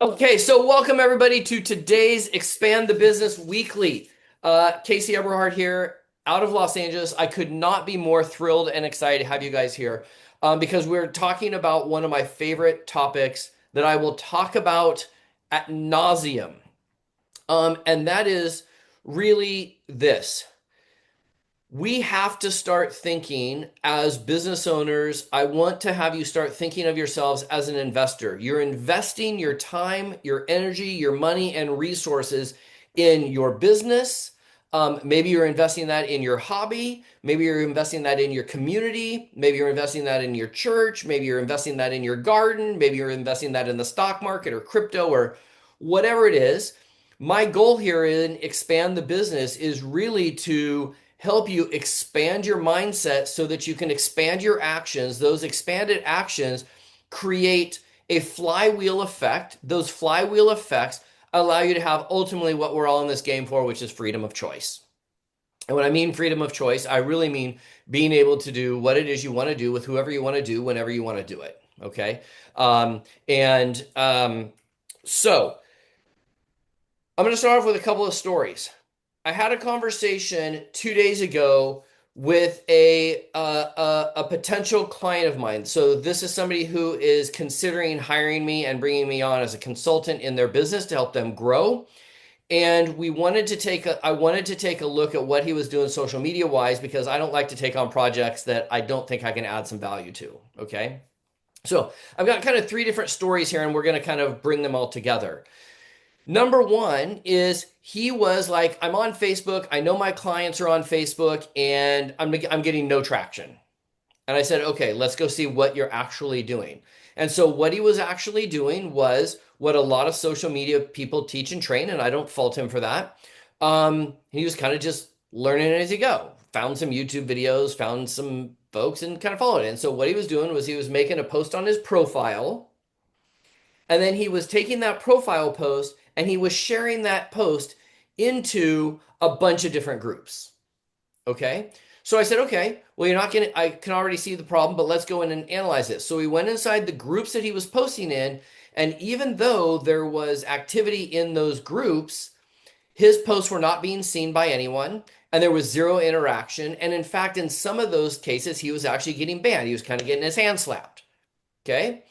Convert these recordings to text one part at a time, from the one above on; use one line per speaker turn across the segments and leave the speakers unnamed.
Okay, so welcome everybody to today's Expand the Business Weekly. Casey Eberhart here out of Los Angeles. I could not be more thrilled and excited to have you guys here because we're talking about one of my favorite topics that I will talk about at nauseum. And that is really this. We have to start thinking as business owners. I want to have you start thinking of yourselves as an investor. You're investing your time, your energy, your money, and resources in your business. Maybe you're investing that in your hobby. Maybe you're investing that in your community. Maybe you're investing that in your church. Maybe you're investing that in your garden. Maybe you're investing that in the stock market or crypto or whatever it is. My goal here in Expand the Business is really to help you expand your mindset so that you can expand your actions. Those expanded actions create a flywheel effect. Those flywheel effects allow you to have ultimately what we're all in this game for, which is freedom of choice. And when I mean freedom of choice, I really mean being able to do what it is you want to do with whoever you want to do whenever you want to do it. Okay. So I'm going to start off with a couple of stories. I had a conversation 2 days ago with a potential client of mine. So this is somebody who is considering hiring me and bringing me on as a consultant in their business to help them grow. And I wanted to take a look at what he was doing social media wise because I don't like to take on projects that I don't think I can add some value to. Okay. So I've got kind of three different stories here and we're going to kind of bring them all together. Number one is he was like, I'm on Facebook. I know my clients are on Facebook and I'm getting no traction. And I said, okay, let's go see what you're actually doing. And so what he was actually doing was what a lot of social media people teach and train, and I don't fault him for that. He was kind of just learning as he go. Found some YouTube videos, found some folks, and kind of followed it. And so what he was doing was he was making a post on his profile and then he was taking that profile post and he was sharing that post into a bunch of different groups. Okay. So I said, okay, well, you're not going to, I can already see the problem, but let's go in and analyze it. So we went inside the groups that he was posting in. And even though there was activity in those groups, his posts were not being seen by anyone and there was zero interaction. And in fact, in some of those cases, he was actually getting banned. He was kind of getting his hand slapped. Okay.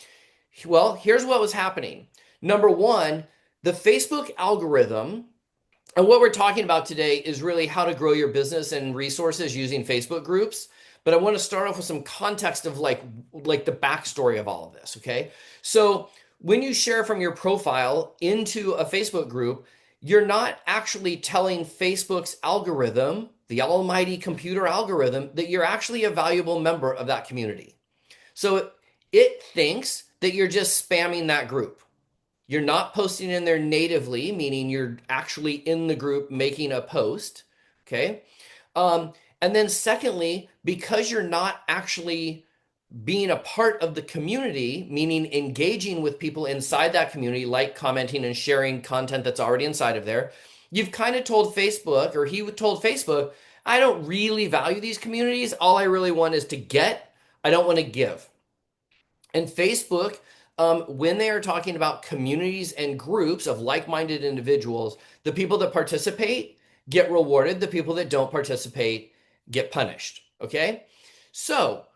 Well, here's what was happening. Number one, the Facebook algorithm, and what we're talking about today is really how to grow your business and resources using Facebook groups. But I want to start off with some context of like the backstory of all of this. Okay. So when you share from your profile into a Facebook group, you're not actually telling Facebook's algorithm, the almighty computer algorithm, that you're actually a valuable member of that community. So it thinks that you're just spamming that group. You're not posting in there natively, meaning you're actually in the group making a post. Okay. Um, and then, secondly, because you're not actually being a part of the community, meaning engaging with people inside that community, like commenting and sharing content that's already inside of there, you've kind of told Facebook, or he told Facebook, I don't really value these communities. All I really want is to get, I don't want to give. And Facebook, when they are talking about communities and groups of like minded individuals, the people that participate get rewarded, the people that don't participate get punished. Okay. So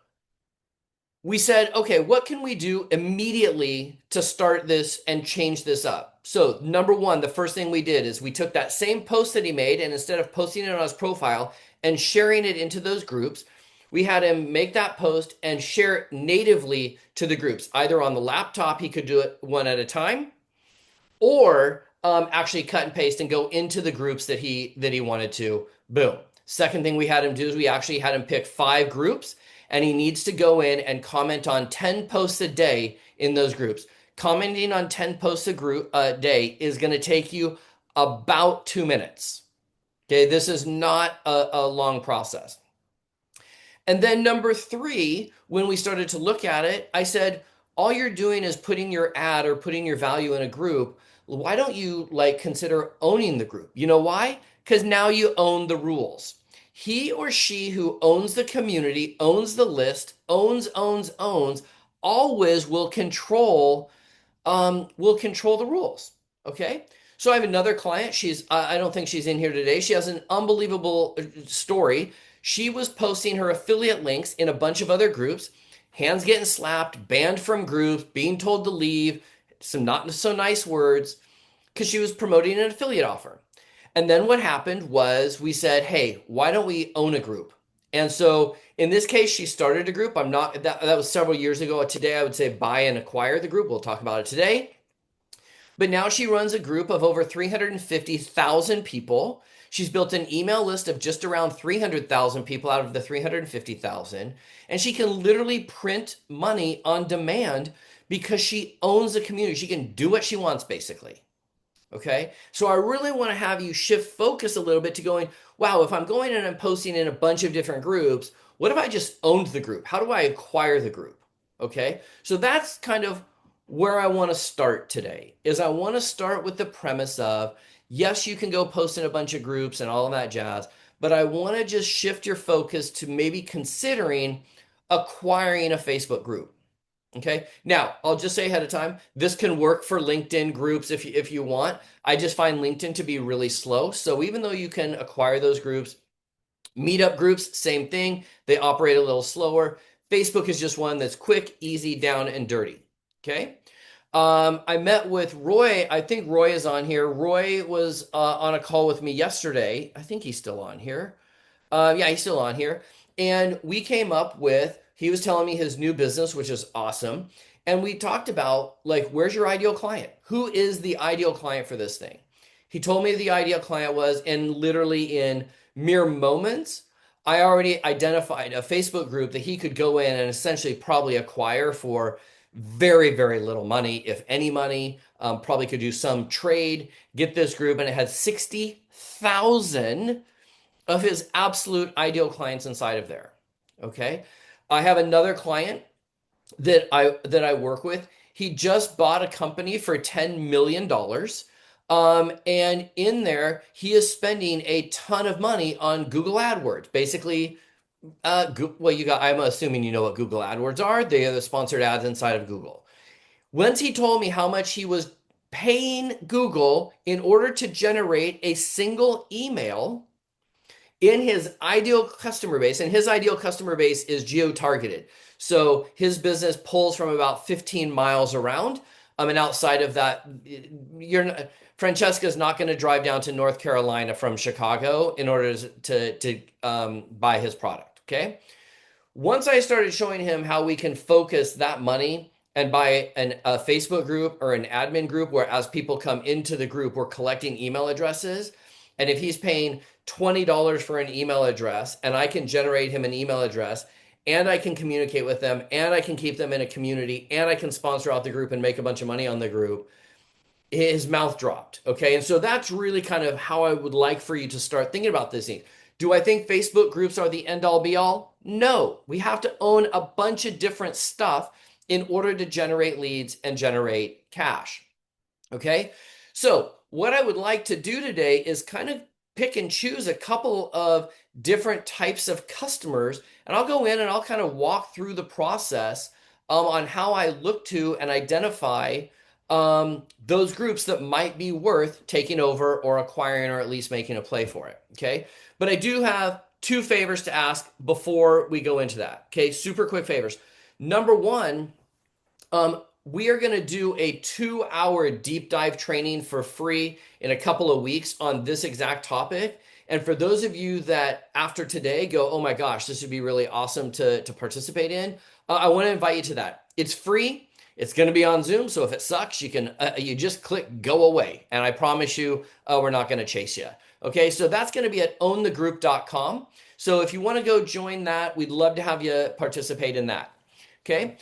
we said, okay, what can we do immediately to start this and change this up? So, number one, the first thing we did is we took that same post that he made, and instead of posting it on his profile and sharing it into those groups, we had him make that post and share it natively to the groups. Either on the laptop, he could do it one at a time, or actually cut and paste and go into the groups that he wanted to. Boom. Second thing we had him do is we actually had him pick 5 groups, and he needs to go in and comment on 10 posts a day in those groups. Commenting on 10 posts a day is going to take you about 2 minutes. Okay, this is not a long process. And then number three, when we started to look at it, I said, all you're doing is putting your ad or putting your value in a group. Why don't you like consider owning the group? You know why? Because now you own the rules. He or she who owns the community, owns the list, owns, always will control will control the rules. Okay. So I have another client. I don't think she's in here today. She has an unbelievable story. She was posting her affiliate links in a bunch of other groups, hands getting slapped, banned from groups, being told to leave, some not so nice words because she was promoting an affiliate offer. And then what happened was we said, hey, why don't we own a group? And so in this case, she started a group. That was several years ago. Today, I would say buy and acquire the group. We'll talk about it today. But now she runs a group of over 350,000 people. She's built an email list of just around 300,000 people out of the 350,000. And she can literally print money on demand because she owns the community. She can do what she wants, basically. Okay. So I really want to have you shift focus a little bit to going, wow, if I'm going and I'm posting in a bunch of different groups, what if I just owned the group? How do I acquire the group? Okay. So that's kind of where I want to start today is I want to start with the premise of, yes, you can go post in a bunch of groups and all of that jazz, but I want to just shift your focus to maybe considering acquiring a Facebook group. Okay. Now, I'll just say ahead of time, this can work for LinkedIn groups if you want. I just find LinkedIn to be really slow. So even though you can acquire those groups, meetup groups, same thing. They operate a little slower. Facebook is just one that's quick, easy, down and dirty. Okay. I met with Roy. I think Roy is on here. Roy was on a call with me yesterday. I think he's still on here. Yeah, he's still on here. And we came up with, he was telling me his new business, which is awesome. And we talked about, like, where's your ideal client? Who is the ideal client for this thing? He told me the ideal client was, and literally in mere moments, I already identified a Facebook group that he could go in and essentially probably acquire for very, very little money, if any money. Probably could do some trade, get this group, and it had 60,000 of his absolute ideal clients inside of there. Okay. I have another client that I work with. He just bought a company for $10 million. And in there, he is spending a ton of money on Google AdWords. Basically, well, I'm assuming you know what Google AdWords are. They are the sponsored ads inside of Google. Once he told me how much he was paying Google in order to generate a single email in his ideal customer base, and his ideal customer base is geo-targeted. So his business pulls from about 15 miles around. And outside of that, Francesca's not going to drive down to North Carolina from Chicago in order to buy his product. Okay. Once I started showing him how we can focus that money and buy a Facebook group or an admin group where as people come into the group, we're collecting email addresses. And if he's paying $20 for an email address and I can generate him an email address and I can communicate with them and I can keep them in a community and I can sponsor out the group and make a bunch of money on the group, his mouth dropped. Okay. And so that's really kind of how I would like for you to start thinking about this thing. Do I think Facebook groups are the end all be all? No, we have to own a bunch of different stuff in order to generate leads and generate cash. Okay. So what I would like to do today is kind of pick and choose a couple of different types of customers, and I'll go in and I'll kind of walk through the process on how I look to and identify those groups that might be worth taking over or acquiring or at least making a play for it. Okay. But I do have two favors to ask before we go into that. Okay. Super quick favors. Number one, we are going to do a 2-hour deep dive training for free in a couple of weeks on this exact topic. And for those of you that after today go, oh my gosh, this would be really awesome to participate in, I want to invite you to that. It's free. It's going to be on Zoom. So if it sucks, you just click go away. And I promise you, we're not going to chase you. Okay. So that's going to be at ownthegroup.com. So if you want to go join that, we'd love to have you participate in that. Okay.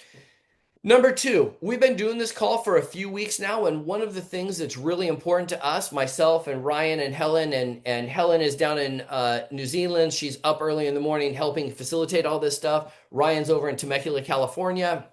Number two, we've been doing this call for a few weeks now, and one of the things that's really important to us, myself and Ryan and Helen, and Helen is down in New Zealand. She's up early in the morning helping facilitate all this stuff. Ryan's over in Temecula, California.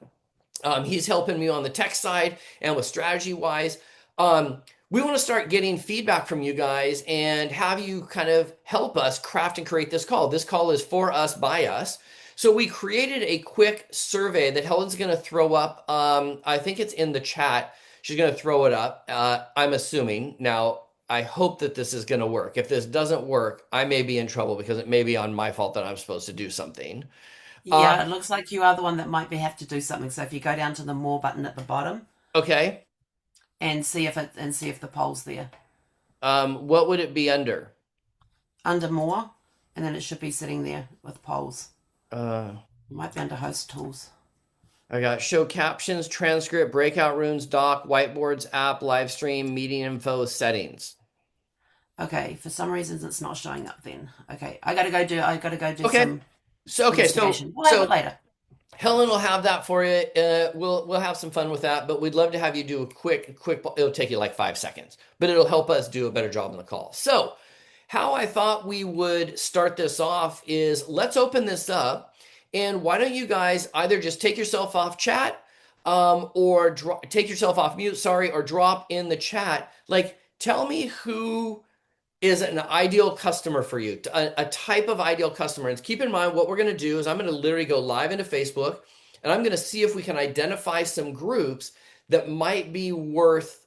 He's helping me on the tech side and with strategy-wise. We want to start getting feedback from you guys and have you kind of help us craft and create this call. This call is for us, by us. So we created a quick survey that Helen's going to throw up. I think it's in the chat. She's going to throw it up. I'm assuming. Now, I hope that this is going to work. If this doesn't work, I may be in trouble because it may be on my fault that I'm supposed to do something. Uh,
Yeah, it looks like you are the one that might be have to do something. So if you go down to the more button at the bottom
okay.
and see if the poll's there.
What would it be under?
Under more, and then it should be sitting there with polls.
Uh,
It might be under host tools.
I got show captions, transcript, breakout rooms, doc, whiteboards, app, live stream, meeting info, settings.
Okay, for some reasons it's not showing up then. Okay, I gotta go do
Okay.
some
So okay, so
investigation. We'll have it
so
later.
Helen will have that for you. We'll have some fun with that, but we'd love to have you do a quick. It'll take you like 5 seconds, but it'll help us do a better job on the call. So, how I thought we would start this off is let's open this up, and why don't you guys either just take yourself off chat, or take yourself off mute, sorry, or drop in the chat. Like, tell me who is an ideal customer for you, a type of ideal customer. And keep in mind, what we're going to do is I'm going to literally go live into Facebook and I'm going to see if we can identify some groups that might be worth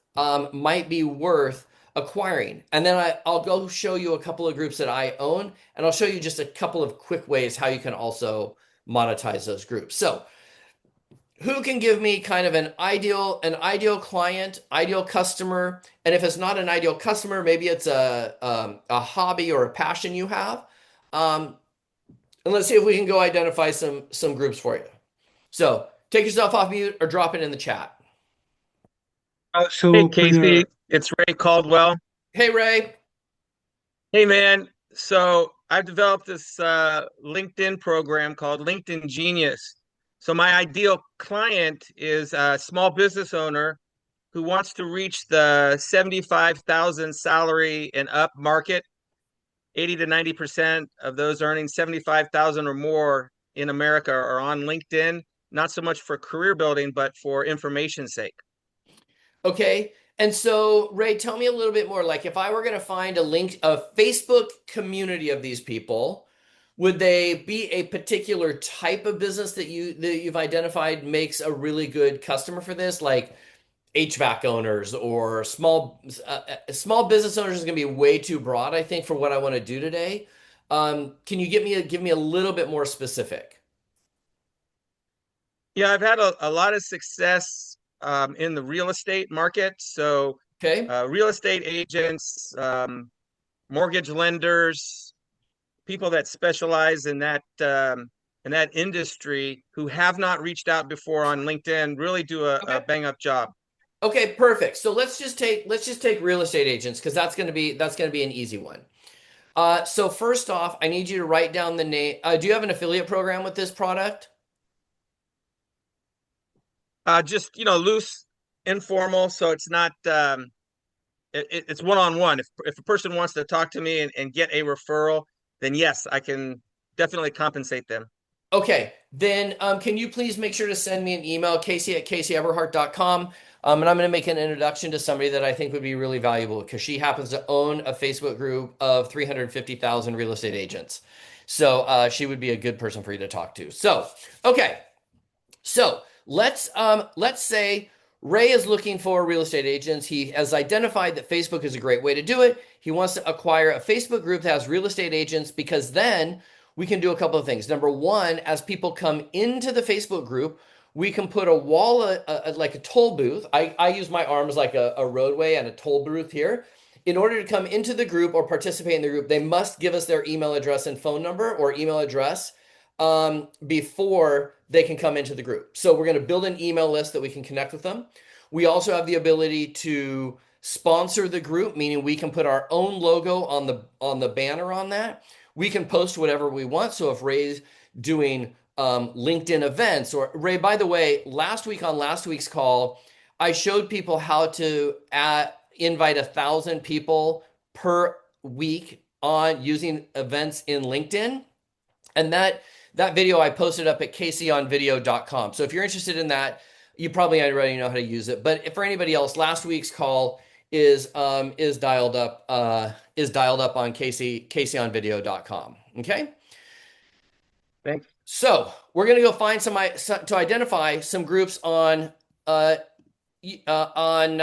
acquiring. And then I'll go show you a couple of groups that I own, and I'll show you just a couple of quick ways how you can also monetize those groups. So who can give me kind of an ideal client, ideal customer, and if it's not an ideal customer, maybe it's a hobby or a passion you have. Um, and let's see if we can go identify some groups for you. So take yourself off mute or drop it in the chat.
Hey
So for
Casey,
the
it's Ray Caldwell.
Hey Ray.
Hey man, so I've developed this LinkedIn program called LinkedIn Genius. So my ideal client is a small business owner who wants to reach the 75,000 salary and up market. 80 to 90% of those earning 75,000 or more in America are on LinkedIn, not so much for career building, but for information's sake.
Okay. And so, Ray, tell me a little bit more. Like, if I were going to find a Facebook community of these people, would they be a particular type of business that you've identified makes a really good customer for this? Like HVAC owners or small business owners is going to be way too broad, I think, for what I want to do today. Can you give me a little bit more specific?
Yeah, I've had a lot of success in the real estate market. So,
Okay.
real estate agents, mortgage lenders, people that specialize in that industry who have not reached out before on LinkedIn really do a
Okay.
bang up job.
Okay, perfect. So let's just take real estate agents because that's gonna be an easy one. So first off, I need you to write down the name. Do you have an affiliate program with this product?
Just loose, informal, so it's not it's one on one. If a person wants to talk to me and get a referral, then yes, I can definitely compensate them.
Okay, then can you please make sure to send me an email, casey@eberhart.com, and I'm going to make an introduction to somebody that I think would be really valuable because she happens to own a Facebook group of 350,000 real estate agents. So she would be a good person for you to talk to. So, okay, so let's say Ray is looking for real estate agents. He has identified that Facebook is a great way to do it. He wants to acquire a Facebook group that has real estate agents because then we can do a couple of things. Number one, as people come into the Facebook group, we can put a wall, like a toll booth. I use my arms like a roadway and a toll booth here. In order to come into the group or participate in the group, they must give us their email address and phone number or email address before they can come into the group. So we're going to build an email list that we can connect with them. We also have the ability to sponsor the group, meaning we can put our own logo on the banner on that. We can post whatever we want. So if Ray's doing LinkedIn events, or Ray, by the way, last week on last week's call, I showed people how to invite 1,000 people per week on using events in LinkedIn. And that video I posted up at caseyonvideo.com. So if you're interested in that, you probably already know how to use it. But for anybody else, last week's call is dialed up on caseyonvideo.com. Okay.
Thanks.
So we're gonna go find to identify some groups on on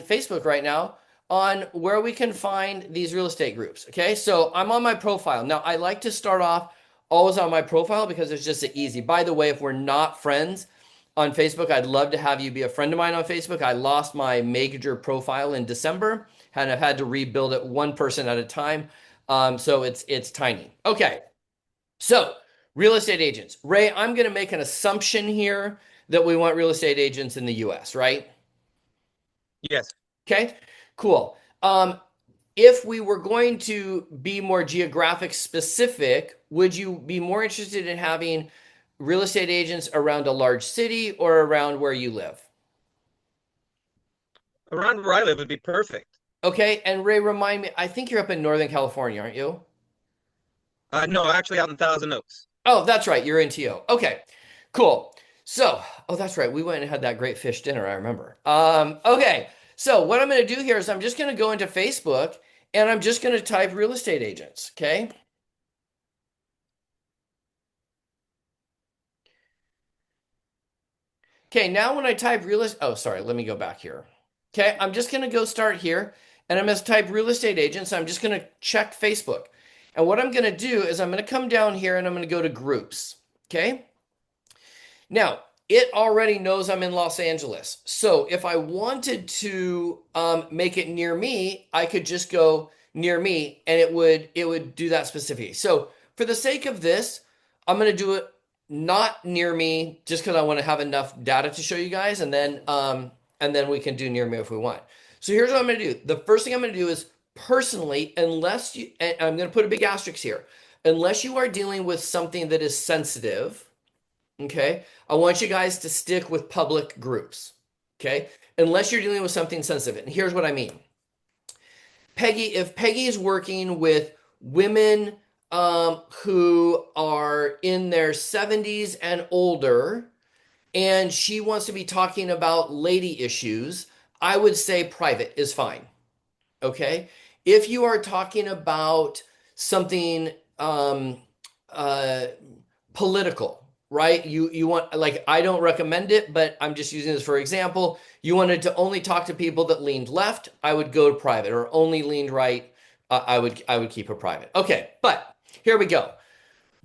Facebook right now on where we can find these real estate groups. Okay, so I'm on my profile now. I like to start off always on my profile because it's just easy. By the way, if we're not friends on Facebook, I'd love to have you be a friend of mine on Facebook. I lost my major profile in December, and I've had to rebuild it one person at a time. So it's tiny. Okay, so real estate agents. Ray, I'm going to make an assumption here that we want real estate agents in the US, right?
Yes.
Okay, cool. If we were going to be more geographic specific, would you be more interested in having real estate agents around a large city or around where you live?
Around where I live would be perfect.
Okay, and Ray, remind me, I think you're up in Northern California, aren't you?
No, actually out in Thousand Oaks.
Oh, that's right, you're in TO. Okay, cool. So, oh, that's right, we went and had that great fish dinner, I remember. Okay, so what I'm going to do here is I'm just going to go into Facebook and I'm just going to type real estate agents, okay? Okay, now when I type real estate, oh, sorry, let me go back here. Okay, I'm just going to go start here and I'm going to type real estate agents. I'm just going to check Facebook. And what I'm going to do is I'm going to come down here and I'm going to go to groups. Okay. Now, it already knows I'm in Los Angeles. So if I wanted to make it near me, I could just go near me and it would do that specifically. So for the sake of this, I'm going to do it not near me just because I want to have enough data to show you guys, and then we can do near me if we want. So here's what I'm going to do. The first thing I'm going to do is personally, unless you, and I'm going to put a big asterisk here, unless you are dealing with something that is sensitive. Okay, I want you guys to stick with public groups. Okay, unless you're dealing with something sensitive. And here's what I mean. Peggy, if Peggy is working with women who are in their 70s and older, and she wants to be talking about lady issues, I would say private is fine. Okay. If you are talking about something uh, political, right? You want, like, I don't recommend it, but I'm just using this for example. You wanted to only talk to people that leaned left, I would go to private, or only leaned right, I would keep it private. Okay, but here we go.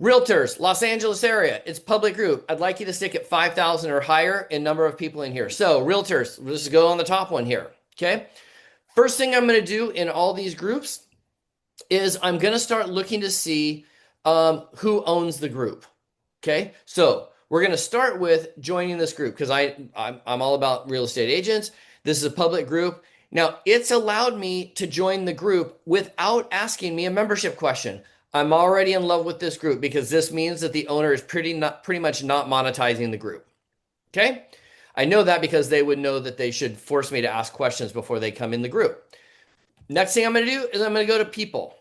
Realtors, Los Angeles area, it's public group. I'd like you to stick at 5,000 or higher in number of people in here. So realtors, let's go on the top one here. Okay. First thing I'm going to do in all these groups is I'm going to start looking to see who owns the group. Okay, so we're going to start with joining this group because I'm all about real estate agents. This is a public group. Now, it's allowed me to join the group without asking me a membership question. I'm already in love with this group because this means that the owner is pretty much not monetizing the group. Okay, I know that because they would know that they should force me to ask questions before they come in the group. Next thing I'm going to do is I'm going to go to people.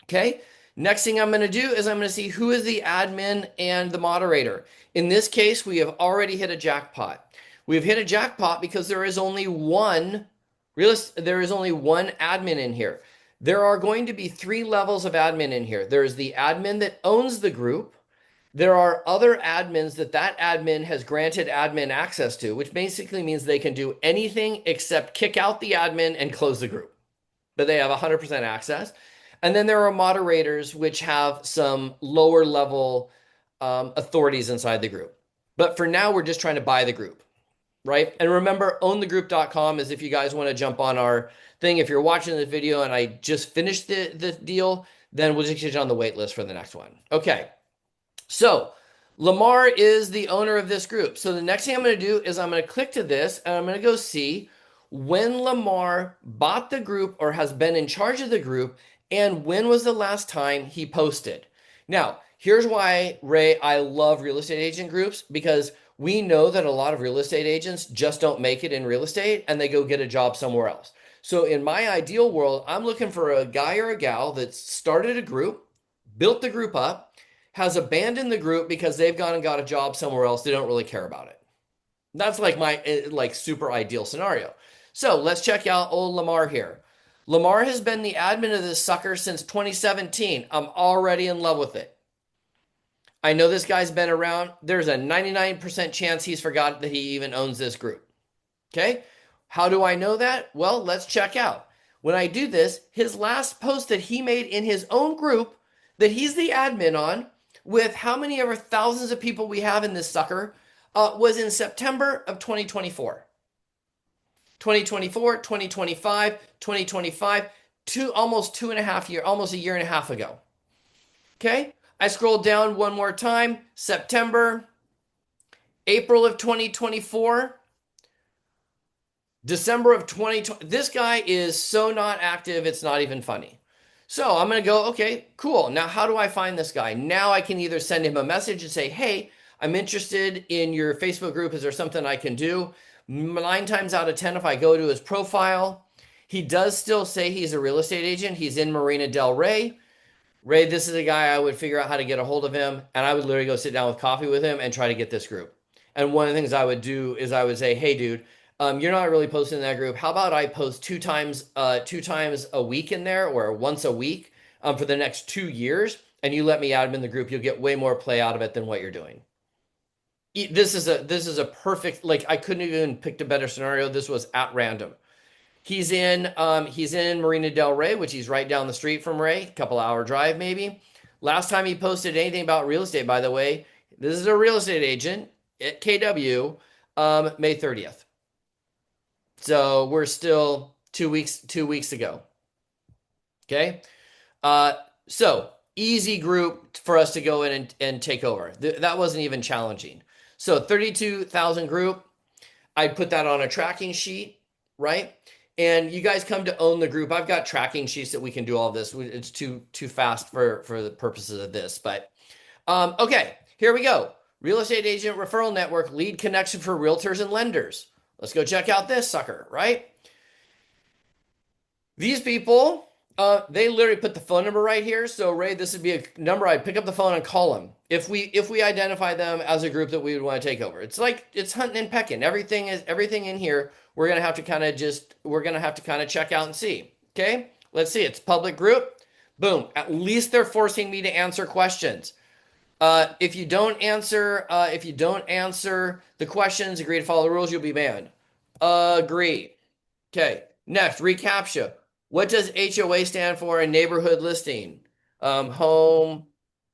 Okay. Next thing I'm going to do is I'm going to see who is the admin and the moderator. In this case, we have already hit a jackpot. We've hit a jackpot because there is only one admin in here. There are going to be 3 levels of admin in here. There's the admin that owns the group. There are other admins that admin has granted admin access to, which basically means they can do anything except kick out the admin and close the group. But they have 100% access. And then there are moderators, which have some lower level authorities inside the group. But for now, we're just trying to buy the group, right? And remember, ownthegroup.com is if you guys want to jump on our thing. If you're watching this video and I just finished the deal, then we'll just get you on the wait list for the next one. Okay, so Lamar is the owner of this group. So the next thing I'm going to do is I'm going to click to this and I'm going to go see when Lamar bought the group or has been in charge of the group, and when was the last time he posted. Now, here's why, Ray, I love real estate agent groups, because we know that a lot of real estate agents just don't make it in real estate and they go get a job somewhere else. So in my ideal world, I'm looking for a guy or a gal that started a group, built the group up, has abandoned the group because they've gone and got a job somewhere else. They don't really care about it. That's like my super ideal scenario. So let's check out old Lamar here. Lamar has been the admin of this sucker since 2017. I'm already in love with it. I know this guy's been around. There's a 99% chance he's forgot that he even owns this group. Okay. How do I know that? Well, let's check out. When I do this, his last post that he made in his own group that he's the admin on, with how many ever thousands of people we have in this sucker, was in September of 2024. 2024, 2025, 2025, almost 2.5 years, almost a year and a half ago. Okay. I scrolled down one more time, September, April of 2024, December of 2020. This guy is so not active, it's not even funny. So I'm going to go, okay, cool. Now, how do I find this guy? Now I can either send him a message and say, hey, I'm interested in your Facebook group. Is there something I can do? 9 times out of 10, if I go to his profile, he does still say he's a real estate agent. He's in Marina Del Rey. Ray, this is a guy I would figure out how to get a hold of him, and I would literally go sit down with coffee with him and try to get this group. And one of the things I would do is I would say, "Hey, dude, you're not really posting in that group. How about I post two times a week in there, or once a week, for the next 2 years, and you let me add him in the group. You'll get way more play out of it than what you're doing." This is a perfect, like, I couldn't even picked a better scenario. This was at random. He's in Marina Del Rey, which he's right down the street from Ray, a couple hour drive maybe. Last time he posted anything about real estate, by the way, this is a real estate agent at KW, May 30th. So we're still 2 weeks ago. Okay. So easy group for us to go in and take over. That wasn't even challenging. So 32,000 group, I'd put that on a tracking sheet, right? And you guys come to own the group. I've got tracking sheets that we can do all this. It's too fast for the purposes of this. But okay, here we go. Real estate agent referral network, lead connection for realtors and lenders. Let's go check out this sucker, right? These people, they literally put the phone number right here. So Ray, this would be a number I'd pick up the phone and call them if we identify them as a group that we would want to take over. It's like it's hunting and pecking. Everything in here. We're gonna have to kind of check out and see. Okay, let's see. It's public group. Boom. At least they're forcing me to answer questions. If you don't answer the questions, agree to follow the rules, you'll be banned. Agree. Okay. Next, recaptcha. What does HOA stand for in neighborhood listing? Home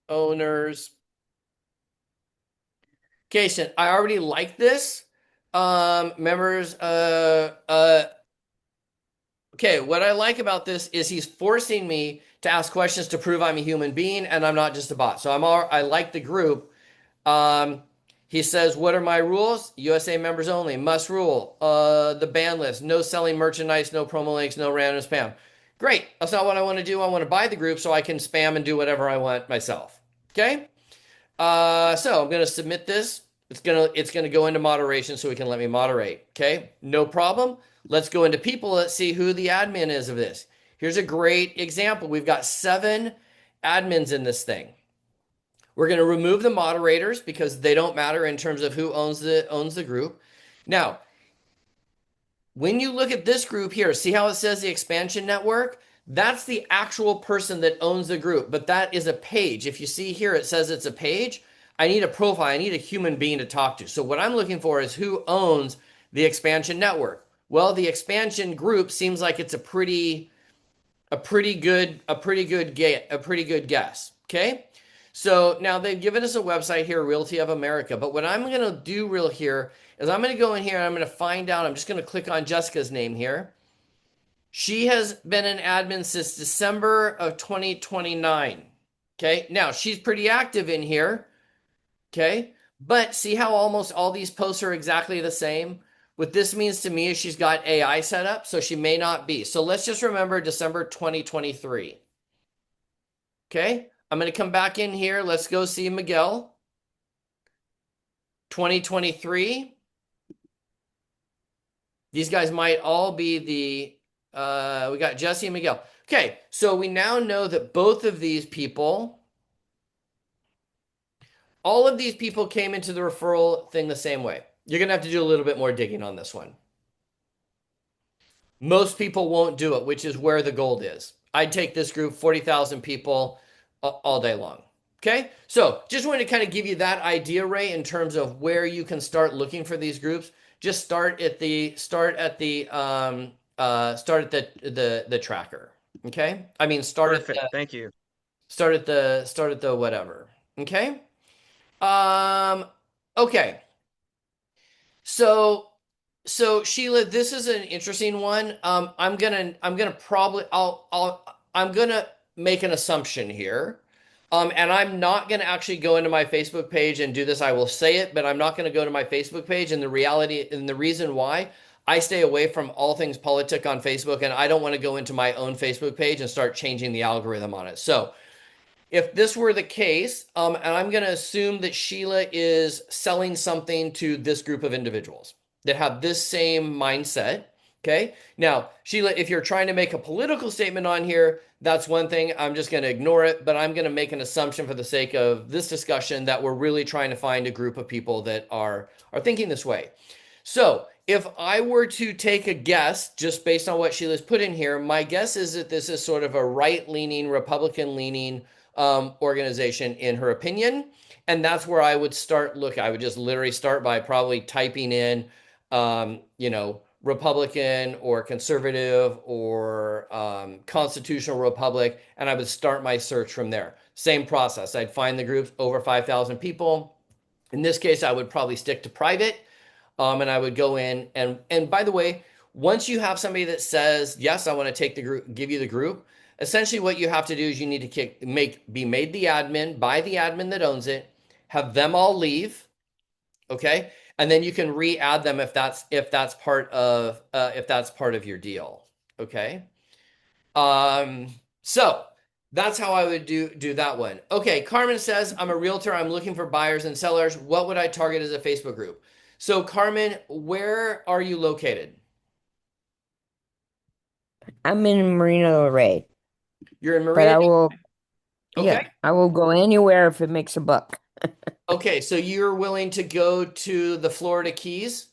owners. Okay, so I already like this. Members. Okay, what I like about this is he's forcing me to ask questions to prove I'm a human being and I'm not just a bot. So I like the group. He says, what are my rules? USA members only, must rule. The ban list, no selling merchandise, no promo links, no random spam. Great. That's not what I want to do. I want to buy the group so I can spam and do whatever I want myself. Okay. So I'm going to submit this. It's gonna go into moderation so we can let me moderate. Okay, no problem. Let's go into people. Let's see who the admin is of this. Here's a great example. We've got 7 admins in this thing. We're going to remove the moderators because they don't matter in terms of who owns the group. Now, when you look at this group here, see how it says the expansion network? That's the actual person that owns the group, but that is a page. If you see here, it says it's a page. I need a profile. I need a human being to talk to. So what I'm looking for is who owns the expansion network. Well, the expansion group seems like it's a pretty good guess. Okay. So now they've given us a website here, Realty of America. But what I'm going to do real here is I'm going to go in here and I'm going to find out. I'm just going to click on Jessica's name here. She has been an admin since December of 2029. Okay. Now she's pretty active in here. Okay. But see how almost all these posts are exactly the same? What this means to me is she's got AI set up, so she may not be. So let's just remember December 2023. Okay. I'm going to come back in here. Let's go see Miguel. 2023. These guys might all be we got Jesse and Miguel. Okay. So we now know that both of these people, all of these people came into the referral thing the same way. You're going to have to do a little bit more digging on this one. Most people won't do it, which is where the gold is. I'd take this group, 40,000 people, all day long. Okay, so just wanted to kind of give you that idea, Ray, in terms of where you can start looking for these groups. just start at the tracker. Okay? I mean
Perfect. Thank you.
start at the whatever. Okay? Um okay. So Sheila, this is an interesting one. I'm gonna probably I'm gonna make an assumption here. And I'm not gonna actually go into my Facebook page and do this. I will say it, but I'm not gonna go to my Facebook page. And the reality and the reason why I stay away from all things politic on Facebook, and I don't want to go into my own Facebook page and start changing the algorithm on it. So if this were the case, and I'm going to assume that Sheila is selling something to this group of individuals that have this same mindset. Okay. Now, Sheila, if you're trying to make a political statement on here, that's one thing. I'm just going to ignore it, but I'm going to make an assumption for the sake of this discussion that we're really trying to find a group of people that are thinking this way. So, if I were to take a guess, just based on what Sheila's put in here, my guess is that this is sort of a right-leaning, Republican-leaning organization, in her opinion, and that's where I would start. Look, I would just literally start by probably typing in, Republican or conservative or constitutional republic, and I would start my search from there. Same process. I'd find the groups over 5,000 people. In this case, I would probably stick to private, and I would go in and by the way, once you have somebody that says yes, I want to take the group, give you the group. Essentially, what you have to do is you need to be made the admin by the admin that owns it. Have them all leave, okay, and then you can re-add them if that's part of your deal, okay. Um, so that's how I would do that one. Okay, Carmen says, I'm a realtor. I'm looking for buyers and sellers. What would I target as a Facebook group? So, Carmen, where are you located?
I'm in Marina Del Rey,
You're in
but
Marina.
I will,
Okay.
yeah, I will go anywhere if it makes a buck.
Okay, so you're willing to go to the Florida Keys?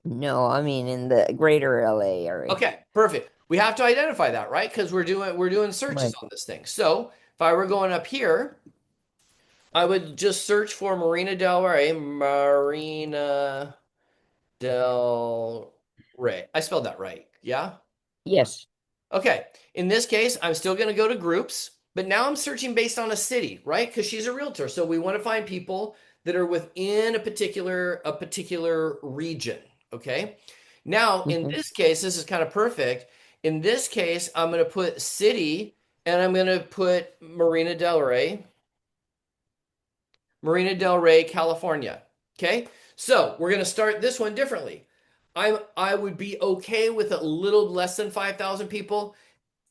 No, I mean in the greater LA area.
Okay, perfect. We have to identify that, right? Because we're doing searches
Right.
on this thing. So, if I were going up here, I would just search for Marina Del Rey. I spelled that right. Yeah?
Yes.
Okay. In this case, I'm still going to go to groups, but now I'm searching based on a city, right? Because she's a realtor. So we want to find people that are within a particular region. Okay. Now, in
Hmm.
this case, this is kind of perfect. In this case, I'm going to put city and I'm going to put Marina Del Rey, California. Okay. So we're going to start this one differently. I would be okay with a little less than 5,000 people.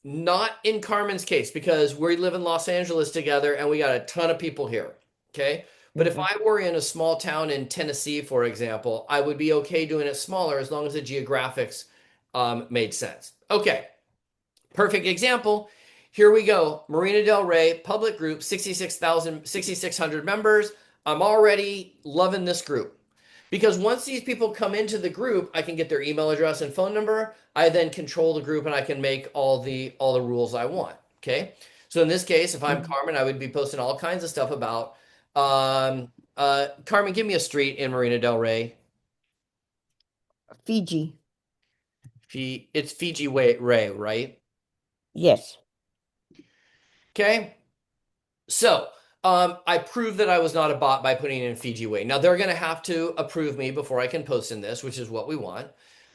Not in Carmen's case because we live in Los Angeles together and we got a ton of people here. Okay. But if
Hmm.
I were in a small town in Tennessee, for example, I would be okay doing it smaller as long as the geographics made sense. Okay. Perfect example. Here we go. Marina Del Rey, public group, 6,600 members. I'm already loving this group. Because once these people come into the group, I can get their email address and phone number. I then control the group and I can make all the rules I want. Okay. So in this case, if I'm
Hmm.
Carmen, I would be posting all kinds of stuff about Carmen, give me a street in Marina Del Rey.
Fiji.
It's Fiji Ray, right?
Yes.
Okay. So I proved that I was not a bot by putting in Fiji Way. Now they're going to have to approve me before I can post in this, which is what we want.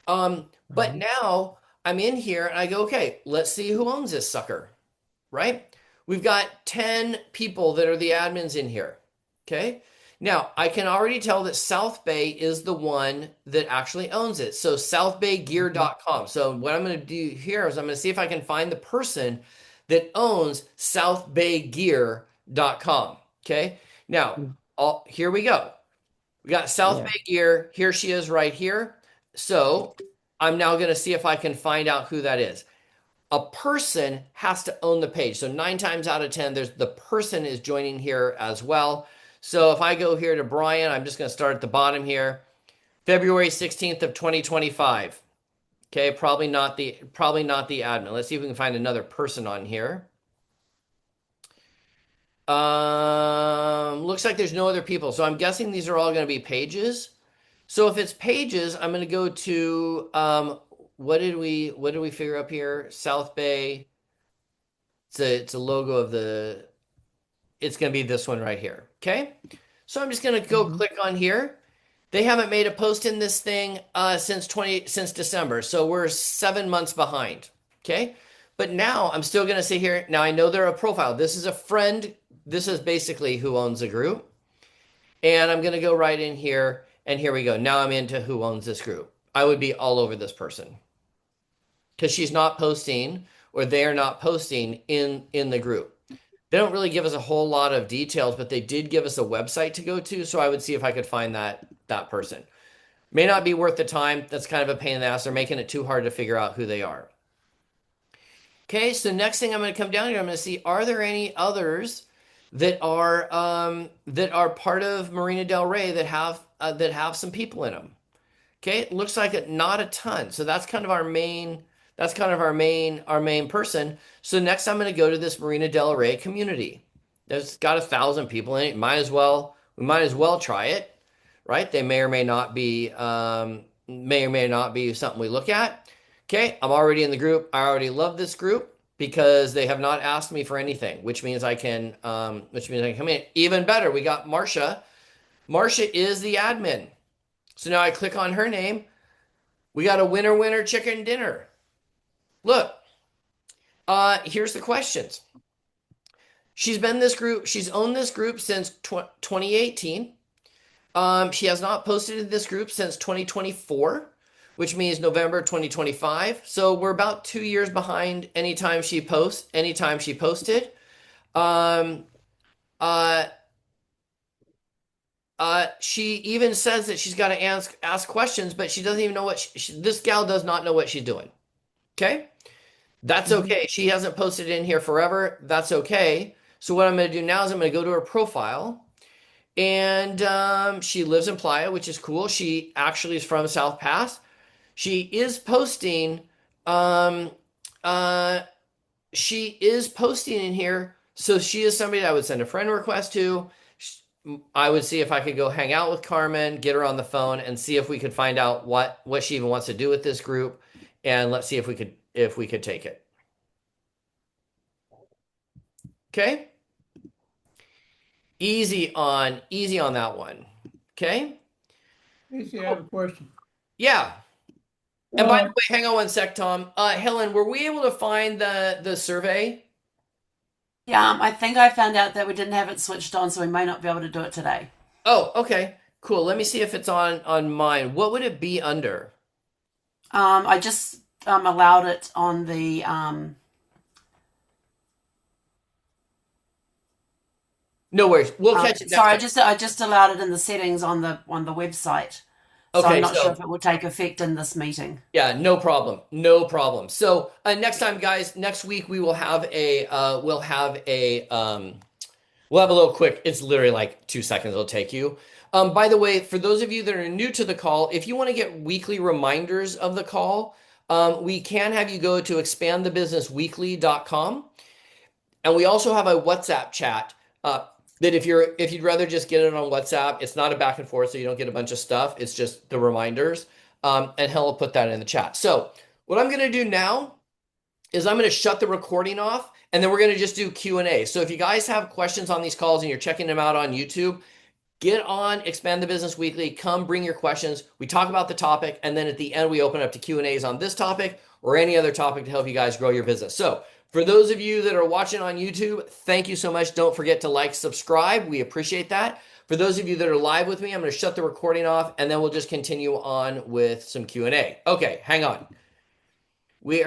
But
Mhm.
now I'm in here and I go, okay, let's see who owns this sucker, right? We've got 10 people that are the admins in here. Okay. Now I can already tell that South Bay is the one that actually owns it. So
Mhm.
southbaygear.com. So what I'm going to do here is I'm going to see if I can find the person that owns southbaygear.com. Okay. Now,
Mm.
here we go. We got South
Yeah.
Bay Gear. Here she is right here. So I'm now going to see if I can find out who that is. A person has to own the page. So 9 times out of 10, there's the person is joining here as well. So if I go here to Brian, I'm just going to start at the bottom here. February 16th of 2025. Okay, probably not the admin. Let's see if we can find another person on here. Looks like there's no other people. So I'm guessing these are all going to be pages. So if it's pages, I'm going to go to what did we figure up here? South Bay. It's a logo of the. It's going to be this one right here. Okay. So I'm just going to go
Mhm.
click on here. They haven't made a post in this thing since December, so we're 7 months behind. Okay, but now I'm still going to say here. Now I know they're a profile. This is a friend. This is basically who owns the group, and I'm going to go right in here, and here we go. Now I'm into who owns this group. I would be all over this person because she's not posting, or they are not posting in the group. They don't really give us a whole lot of details, but they did give us a website to go to, so I would see if I could find that person. May not be worth the time. That's kind of a pain in the ass. They're making it too hard to figure out who they are. Okay, so next thing I'm going to come down here, I'm going to see, are there any others that are part of Marina Del Rey that have some people in them? Okay, it looks like not a ton. So that's kind of our main. That's kind of our main person. So next, I'm going to go to this Marina Del Rey community. There's got 1,000 people in it. We might as well try it, right? They may or may not be something we look at. Okay, I'm already in the group. I already love this group because they have not asked me for anything, which means I can come in. Even better, we got Marcia. Marcia is the admin. So now I click on her name. We got a winner chicken dinner. Look, here's the questions. She's owned this group since 2018. She has not posted in this group since 2024, which means November 2025. So we're about 2 years behind anytime she posted. Um, uh, she even says that she's got to ask questions, but she doesn't even know this gal does not know what she's doing. Okay. That's okay. She hasn't posted in here forever. That's okay. So what I'm going to do now is I'm going to go to her profile, and she lives in Playa, which is cool. She actually is from South Pass. She is posting. Um, uh, she is posting in here, so she is somebody that I would send a friend request to. I would see if I could go hang out with Carmen, get her on the phone, and see if we could find out what she even wants to do with this group, and let's see if we could take it. Okay. Easy on that one. Okay.
Casey, I have a question.
Yeah. And by the way, hang on one sec, Tom. Helen, were we able to find the survey?
Yeah, I think I found out that we didn't have it switched on, so we may not be able to do it today.
Oh, okay. Cool. Let me see if it's on mine. What would it be under?
I just allowed it on the
No worries. We'll catch it next
sorry,
time.
I just allowed it in the settings on the website. So
Okay,
I'm not
so
sure if it will take effect in this meeting.
yeah, no problem. No problem. So next time, guys, next week we will have we'll have a little quick, it's literally like 2 seconds it'll take you. By the way, for those of you that are new to the call, if you want to get weekly reminders of the call, we can have you go to expandthebusinessweekly.com. And we also have a WhatsApp chat that if you'd rather just get it on WhatsApp, it's not a back and forth, so you don't get a bunch of stuff. It's just the reminders. And Helen will put that in the chat. So what I'm going to do now is I'm going to shut the recording off, and then we're going to just do Q&A. So if you guys have questions on these calls and you're checking them out on YouTube, get on Expand the Business Weekly. Come bring your questions. We talk about the topic, and then at the end, we open up to Q&As on this topic or any other topic to help you guys grow your business. So for those of you that are watching on YouTube, thank you so much. Don't forget to like, subscribe. We appreciate that. For those of you that are live with me, I'm going to shut the recording off, and then we'll just continue on with some Q&A. Okay, hang on.